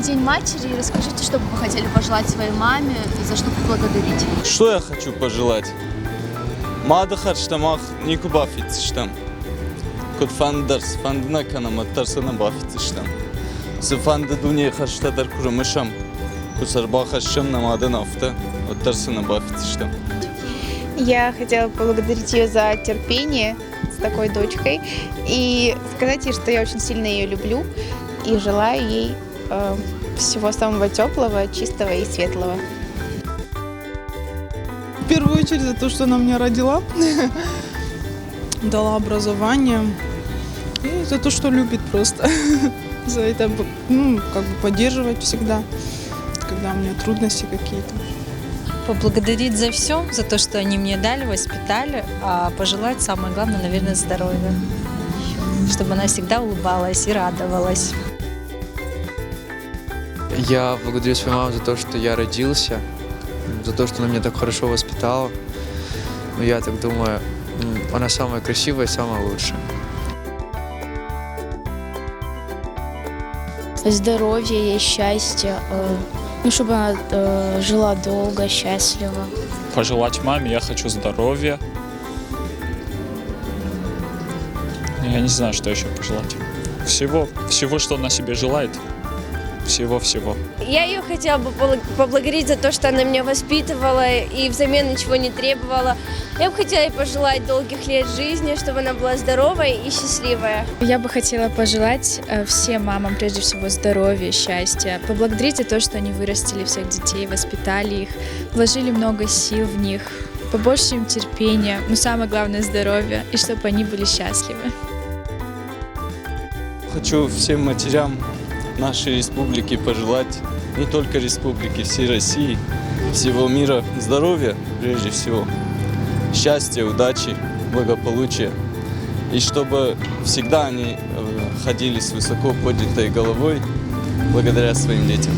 День матери. Расскажите, что бы вы хотели пожелать своей маме и за что поблагодарить? Что я хочу пожелать? Мада харштамах нику бафитиштам. Кот фандарс фандна канама тарсана бафитиштам. С фанда дуния харштадар курамышам. Кусарба харшам намада нафта. Вот тарсана бафитиштам. Я хотела поблагодарить ее за терпение с такой дочкой и сказать ей, что я очень сильно ее люблю и желаю ей всего самого теплого, чистого и светлого. В первую очередь за то, что она меня родила, дала образование и за то, что любит просто. За это, как бы поддерживать всегда, когда у меня трудности какие-то. Поблагодарить за все, за то, что они мне дали, воспитали, а пожелать самое главное, наверное, здоровья. Чтобы она всегда улыбалась и радовалась. Я благодарю свою маму за то, что я родился, за то, что она меня так хорошо воспитала. Но я так думаю, она самая красивая и самая лучшая. Здоровья ей, счастья, чтобы она жила долго, счастливо. Пожелать маме я хочу здоровья. Я не знаю, что еще пожелать. Всего, что она себе желает. Всего-всего. Я ее хотела бы поблагодарить за то, что она меня воспитывала и взамен ничего не требовала. Я бы хотела ей пожелать долгих лет жизни, чтобы она была здоровая и счастливая. Я бы хотела пожелать всем мамам, прежде всего, здоровья, счастья. Поблагодарить за то, что они вырастили всех детей, воспитали их, вложили много сил в них. Побольше им терпения, но самое главное здоровья, и чтобы они были счастливы. Хочу всем матерям нашей республики пожелать, не только республики, всей России, всего мира здоровья, прежде всего, счастья, удачи, благополучия, и чтобы всегда они ходили с высоко поднятой головой благодаря своим детям.